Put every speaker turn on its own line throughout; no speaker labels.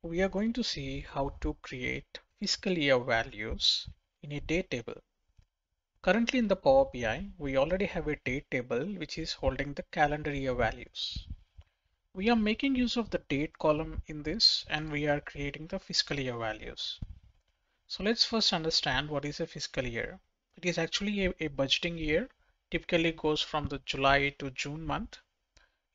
We are going to see how to create fiscal year values in a date table. Currently in the Power BI, we already have a date table which is holding the calendar year values. We are making use of the date column in this and we are creating the fiscal year values. So let's first understand what is a fiscal year. It is actually a budgeting year, typically goes from the July to June month.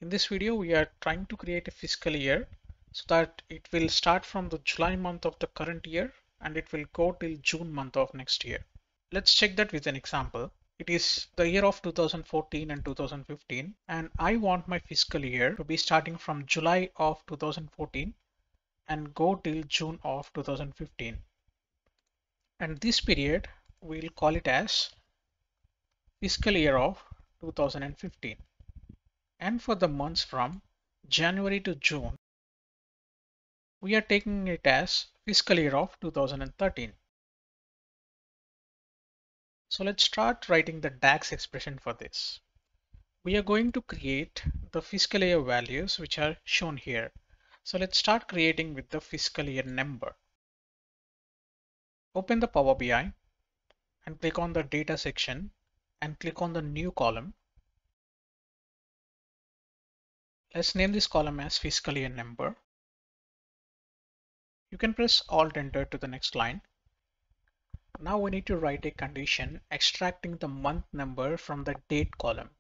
In this video, we are trying to create a fiscal year so that it will start from the July month of the current year and it will go till June month of next year. Let's check that with an example. It is the year of 2014 and 2015 and I want my fiscal year to be starting from July of 2014 and go till June of 2015. And this period we'll call it as fiscal year of 2015. And for the months from January to June, we are taking it as fiscal year of 2013. So let's start writing the DAX expression for this. We are going to create the fiscal year values which are shown here. So let's start creating with the fiscal year number. Open the Power BI and click on the data section and click on the new column. Let's name this column as fiscal year number. You can press Alt Enter to the next line. Now we need to write a condition extracting the month number from the date column.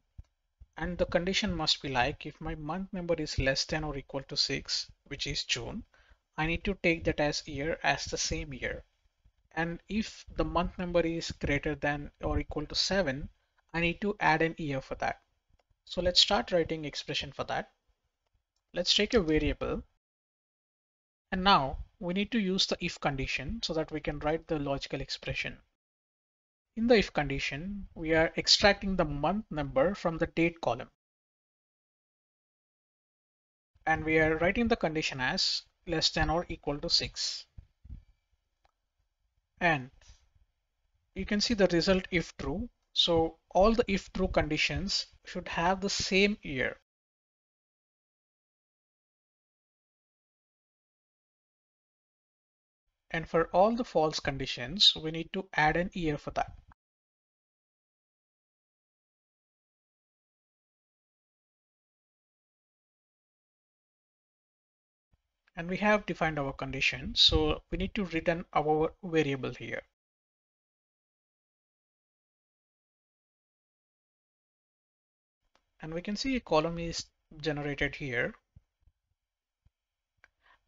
And the condition must be like, if my month number is less than or equal to 6, which is June, I need to take that as year as the same year. And if the month number is greater than or equal to 7, I need to add an year for that. So let's start writing expression for that. Let's take a variable. And now we need to use the if condition so that we can write the logical expression. In the if condition, we are extracting the month number from the date column. And we are writing the condition as less than or equal to 6. And you can see the result if true. So all the if true conditions should have the same year. And for all the false conditions, we need to add an year for that. And we have defined our condition. So we need to return our variable here. And we can see a column is generated here.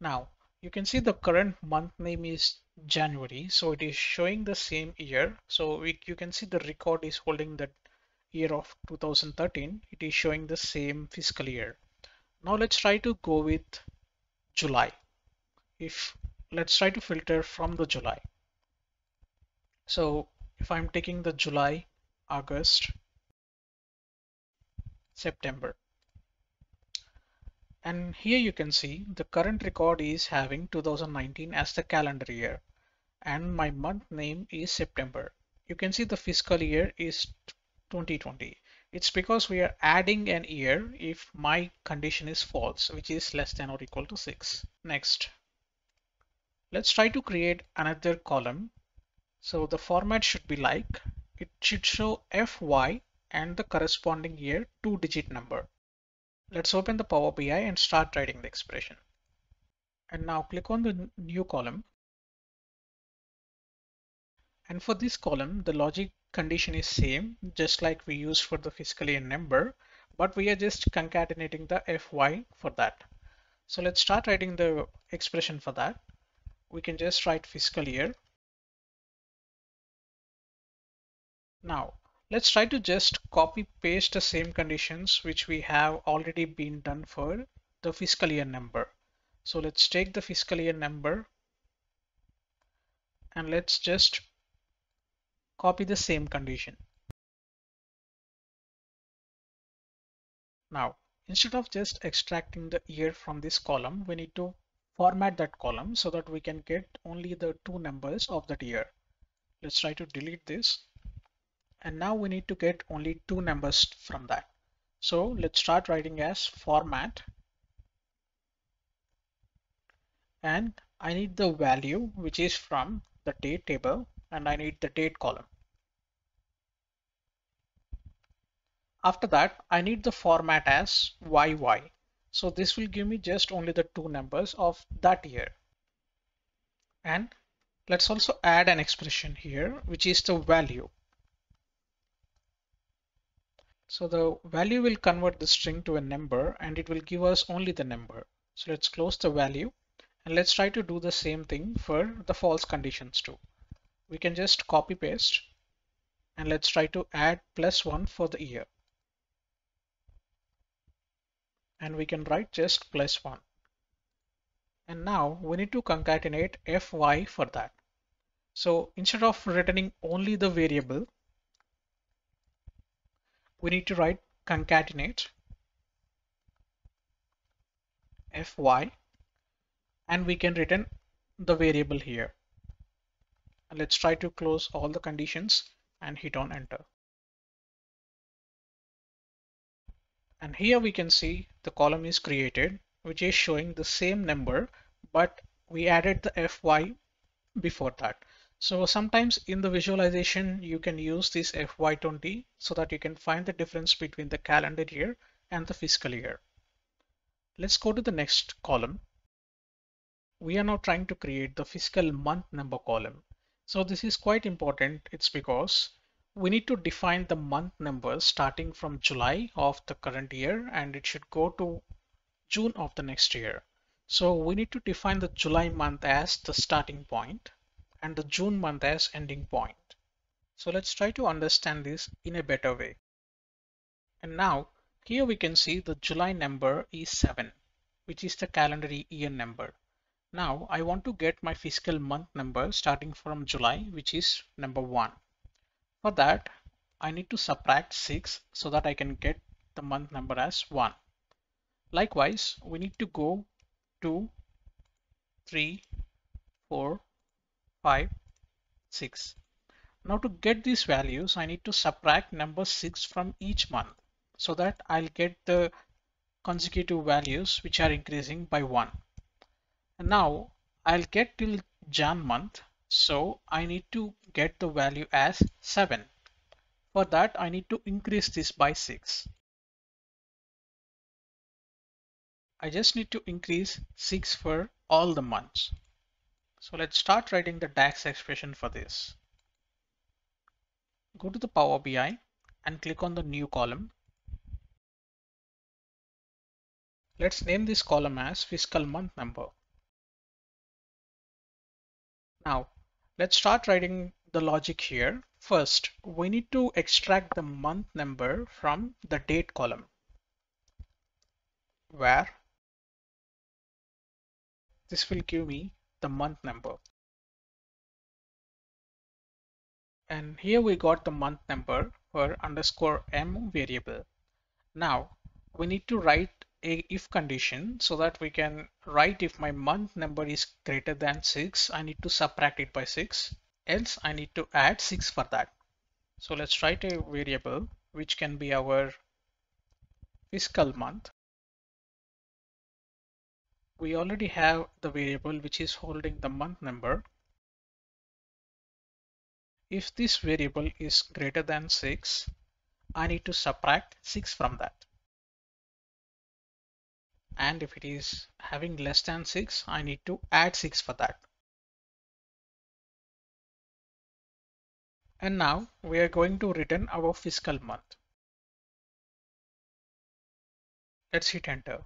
Now you can see the current month name is January, so it is showing the same year. So you can see the record is holding the year of 2013. It is showing the same fiscal year. Now let's try to go with July. Let's try to filter from the July. So if I'm taking the July, August, September, and here you can see the current record is having 2019 as the calendar year and my month name is September. You can see the fiscal year is 2020. It's because we are adding an year if my condition is false, which is less than or equal to 6. Next, let's try to create another column. So the format should be like, it should show FY and the corresponding year 2-digit number. Let's open the Power BI and start writing the expression. And now click on the new column. And for this column, the logic condition is same, just like we used for the fiscal year number, but we are just concatenating the FY for that. So let's start writing the expression for that. We can just write fiscal year. Now, let's try to just copy paste the same conditions which we have already been done for the fiscal year number. So let's take the fiscal year number and let's just copy the same condition. Now, instead of just extracting the year from this column, we need to format that column so that we can get only the two numbers of that year. Let's try to delete this. And now we need to get only two numbers from that. So let's start writing as format and I need the value which is from the date table, and I need the date column. After that, I need the format as YY. So this will give me just only the two numbers of that year. And let's also add an expression here, which is the value. So the value will convert the string to a number and it will give us only the number. So let's close the value and let's try to do the same thing for the false conditions too. We can just copy paste and let's try to add +1 for the year. And we can write just +1. And now we need to concatenate fy for that. So instead of returning only the variable, we need to write concatenate fy and we can return the variable here. And let's try to close all the conditions and hit on enter. And here we can see the column is created, which is showing the same number, but we added the fy before that. So sometimes in the visualization, you can use this FY20 so that you can find the difference between the calendar year and the fiscal year. Let's go to the next column. We are now trying to create the fiscal month number column. So this is quite important. It's because we need to define the month numbers starting from July of the current year and it should go to June of the next year. So we need to define the July month as the starting point and the June month as ending point. So let's try to understand this in a better way. And now here we can see the July number is 7, which is the calendar year number. Now I want to get my fiscal month number starting from July, which is number 1. For that, I need to subtract 6 so that I can get the month number as 1. Likewise, we need to go 2, 3, 4, 5, 6. Now to get these values, I need to subtract number 6 from each month so that I'll get the consecutive values which are increasing by 1. And now I'll get till Jan month, so I need to get the value as 7. For that, I need to increase this by 6. I just need to increase 6 for all the months. So let's start writing the DAX expression for this. Go to the Power BI and click on the new column. Let's name this column as fiscal month number. Now, let's start writing the logic here. First, we need to extract the month number from the date column, where this will give me the month number. And here we got the month number for _m variable. Now, we need to write a if condition so that we can write if my month number is greater than 6, I need to subtract it by 6, else I need to add 6 for that. So let's write a variable which can be our fiscal month. We already have the variable which is holding the month number. If this variable is greater than 6, I need to subtract 6 from that. And if it is having less than 6, I need to add 6 for that. And now we are going to return our fiscal month. Let's hit enter.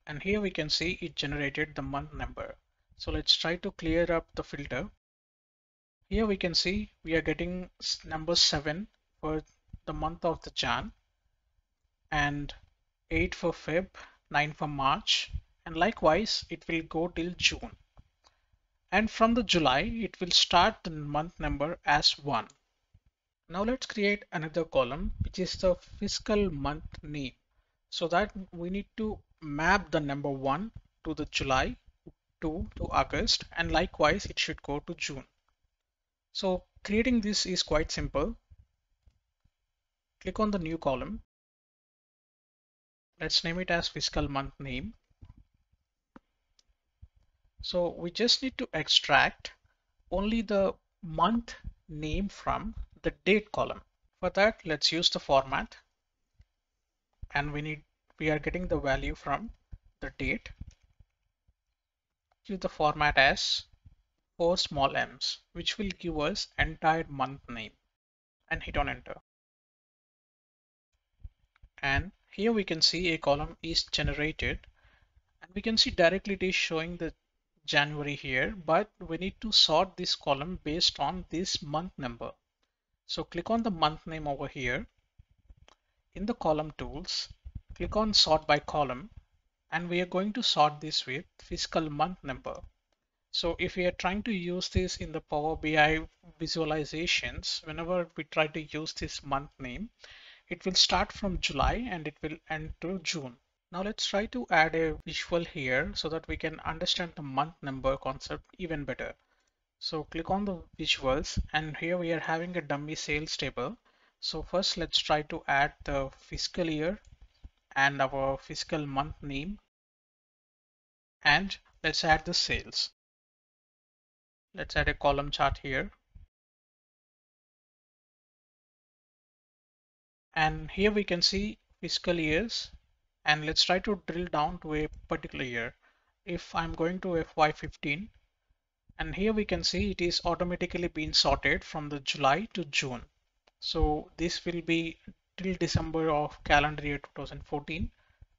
And here we can see it generated the month number. So let's try to clear up the filter. Here we can see we are getting number 7 for the month of the Jan, and 8 for Feb, 9 for March, and likewise it will go till June. And from the July, it will start the month number as 1. Now let's create another column, which is the fiscal month name. So that we need to map the number 1 to the July, 2 to August, and likewise it should go to June. So creating this is quite simple. Click on the new column Let's name it as fiscal month name. So we just need to extract only the month name from the date column. For that, let's use the format, and we are getting the value from the date. Use the format as 4 small m's, which will give us entire month name, and hit on enter. And here we can see a column is generated, and we can see directly it is showing the January here, but we need to sort this column based on this month number. So click on the month name over here. In the column tools, click on sort by column, and we are going to sort this with fiscal month number. So if we are trying to use this in the Power BI visualizations, whenever we try to use this month name, it will start from July and it will end to June. Now let's try to add a visual here so that we can understand the month number concept even better. So click on the visuals, and here we are having a dummy sales table. So first let's try to add the fiscal year and our fiscal month name, and let's add the sales. Let's add a column chart here. And here we can see fiscal years, and let's try to drill down to a particular year. If I'm going to FY15, and here we can see it is automatically being sorted from the July to June. So this will be till December of calendar year 2014,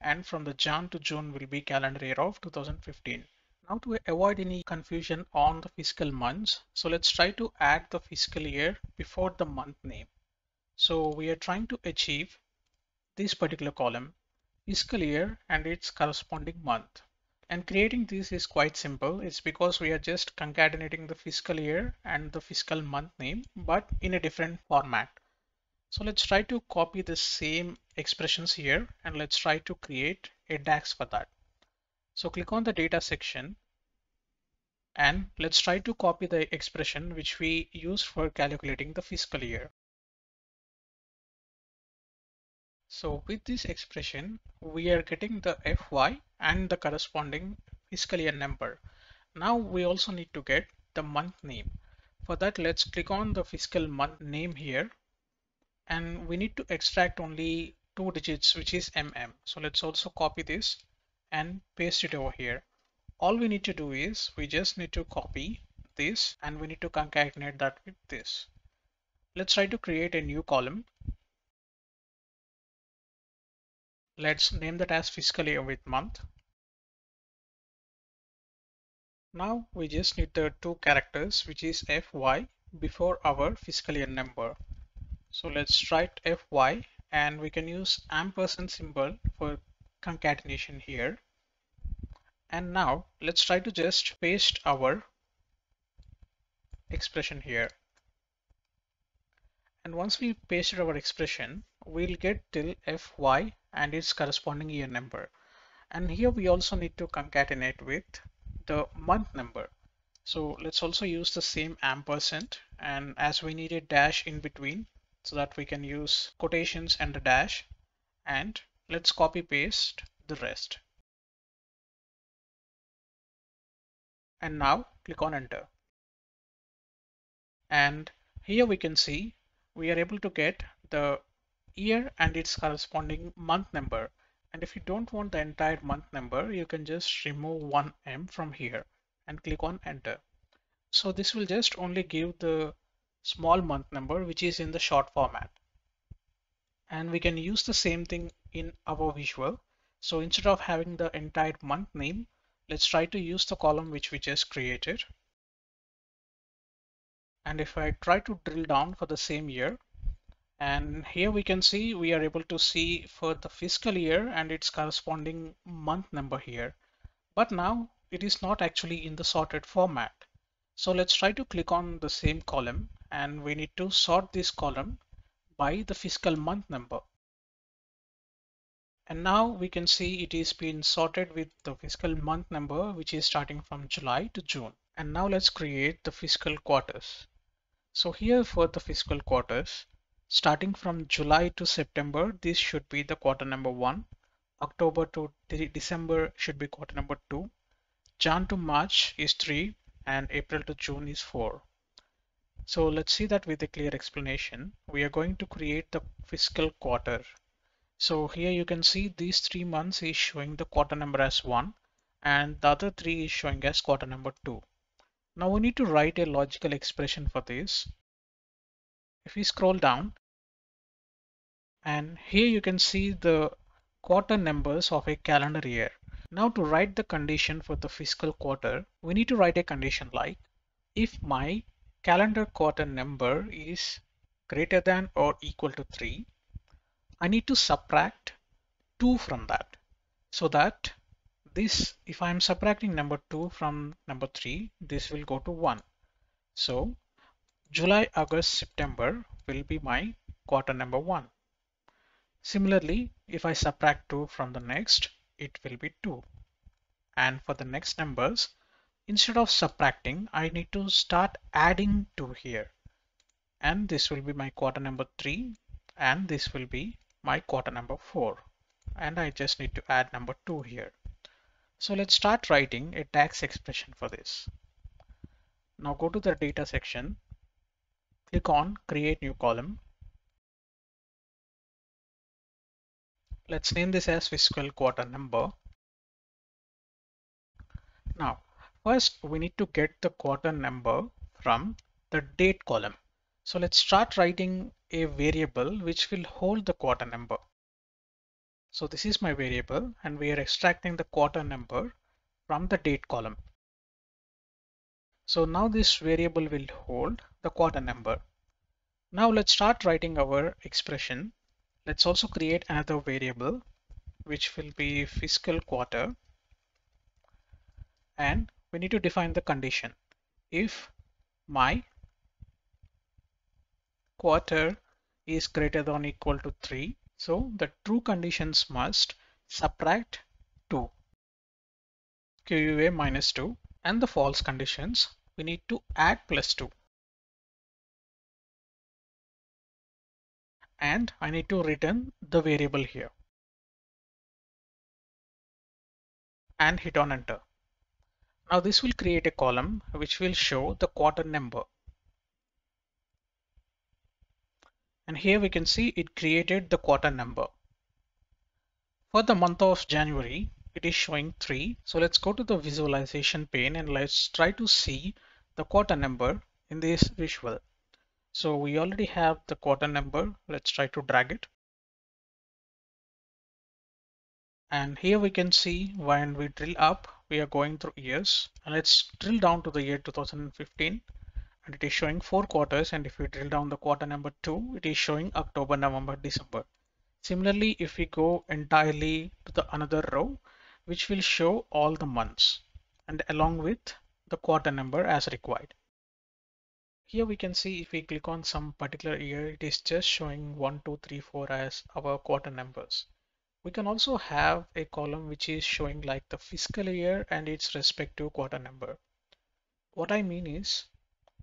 and from the Jan to June will be calendar year of 2015. Now to avoid any confusion on the fiscal months, so let's try to add the fiscal year before the month name. So we are trying to achieve this particular column, fiscal year and its corresponding month. And creating this is quite simple. It's because we are just concatenating the fiscal year and the fiscal month name, but in a different format. So let's try to copy the same expressions here, and let's try to create a DAX for that. So click on the data section, and let's try to copy the expression which we used for calculating the fiscal year. So with this expression, we are getting the FY and the corresponding fiscal year number. Now we also need to get the month name. For that, let's click on the fiscal month name here, and we need to extract only 2 digits, which is mm. So let's also copy this and paste it over here. All we need to do is we just need to copy this, and we need to concatenate that with this. Let's try to create a new column. Let's name that as fiscal year with month. Now we just need the 2 characters, which is FY before our fiscal year number. So let's write FY, and we can use ampersand symbol for concatenation here. And now let's try to just paste our expression here. And once we pasted our expression, we'll get till FY and its corresponding year number. And here we also need to concatenate with the month number. So let's also use the same ampersand, and as we need a dash in between so that we can use quotations and a dash, and let's copy paste the rest. And now click on enter. And here we can see we are able to get the year and its corresponding month number. And if you don't want the entire month number, you can just remove 1M from here and click on enter. So this will just only give the small month number, which is in the short format. And we can use the same thing in our visual. So instead of having the entire month name, let's try to use the column which we just created. And if I try to drill down for the same year, and here we can see we are able to see for the fiscal year and its corresponding month number here. But now it is not actually in the sorted format. So let's try to click on the same column, and we need to sort this column by the fiscal month number. And now we can see it is being sorted with the fiscal month number, which is starting from July to June. And now let's create the fiscal quarters. So here for the fiscal quarters, starting from July to September, this should be the quarter number 1. October to December should be quarter number 2. Jan to March is 3 and April to June is 4. So let's see that with a clear explanation. We are going to create the fiscal quarter. So here you can see these 3 months is showing the quarter number as 1 and the other 3 is showing as quarter number 2. Now we need to write a logical expression for this. If we scroll down, and here you can see the quarter numbers of a calendar year. Now to write the condition for the fiscal quarter, we need to write a condition like if my calendar quarter number is greater than or equal to 3, I need to subtract 2 from that. So that this, if I'm subtracting number 2 from number 3, this will go to 1. So July, August, September will be my quarter number 1. Similarly, if I subtract 2 from the next, it will be 2. And for the next numbers, instead of subtracting, I need to start adding 2 here. And this will be my quarter number 3 and this will be my quarter number 4. And I just need to add number 2 here. So let's start writing a DAX expression for this. Now go to the data section, click on create new column. Let's name this as fiscal quarter number. Now, first we need to get the quarter number from the date column. So let's start writing a variable which will hold the quarter number. So this is my variable and we are extracting the quarter number from the date column. So now this variable will hold the quarter number. Now let's start writing our expression. Let's also create another variable which will be fiscal quarter, and we need to define the condition. If my quarter is greater than or equal to 3, so the true conditions must subtract 2, QUA minus 2, and the false conditions we need to add plus 2. And I need to return the variable here and hit on enter. Now this will create a column which will show the quarter number. And here we can see it created the quarter number. For the month of January, it is showing 3. So let's go to the visualization pane and let's try to see the quarter number in this visual. So we already have the quarter number. Let's try to drag it. And here we can see when we drill up, we are going through years. And let's drill down to the year 2015. And it is showing 4 quarters. And if we drill down the quarter number 2, it is showing October, November, December. Similarly, if we go entirely to the another row, which will show all the months and along with the quarter number as required. Here we can see if we click on some particular year, it is just showing 1, 2, 3, 4 as our quarter numbers. We can also have a column which is showing like the fiscal year and its respective quarter number. What I mean is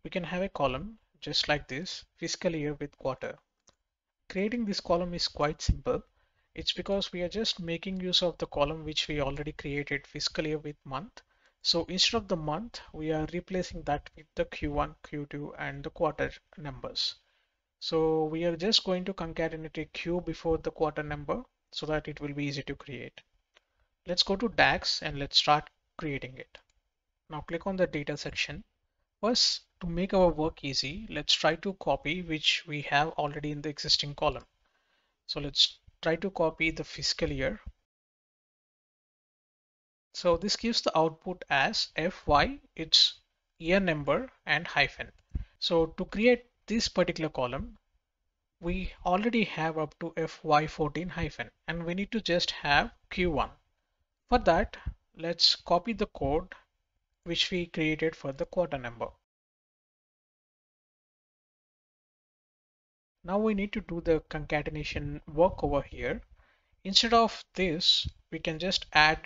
we can have a column just like this, fiscal year with quarter. Creating this column is quite simple. It's because we are just making use of the column which we already created, fiscal year with month. So instead of the month, we are replacing that with the Q1, Q2 and the quarter numbers. So we are just going to concatenate a Q before the quarter number so that it will be easy to create. Let's go to DAX and let's start creating it. Now click on the data section. First, to make our work easy, let's try to copy which we have already in the existing column. So let's try to copy the fiscal year. So this gives the output as FY, its year number and hyphen. So to create this particular column, we already have up to FY14 hyphen and we need to just have Q1. For that, let's copy the code which we created for the quarter number. Now we need to do the concatenation work over here. Instead of this, we can just add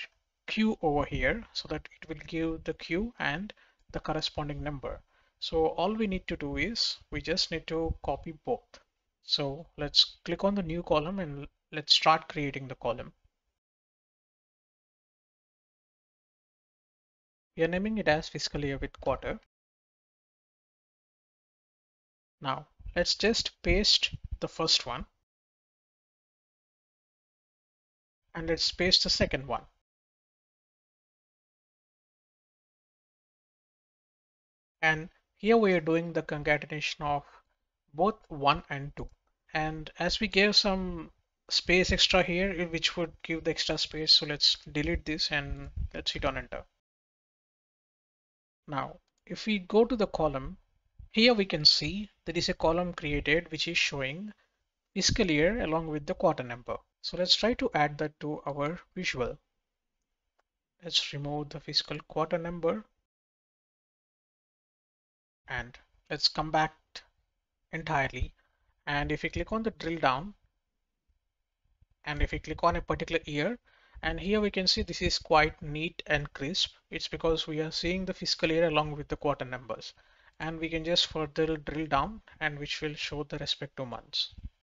Q over here so that it will give the Q and the corresponding number. So all we need to do is we just need to copy both. So let's click on the new column and let's start creating the column. We are naming it as fiscal year with quarter. Now let's just paste the first one and let's paste the second one. And here we are doing the concatenation of both 1 and 2. And as we gave some space extra here, which would give the extra space, so let's delete this and let's hit on enter. Now, if we go to the column, here we can see there is a column created which is showing fiscal year along with the quarter number. So let's try to add that to our visual. Let's remove the fiscal quarter number and let's come back entirely. And if we click on the drill down, and if we click on a particular year, and here we can see this is quite neat and crisp. It's because we are seeing the fiscal year along with the quarter numbers, and we can just further drill down and which will show the respective months.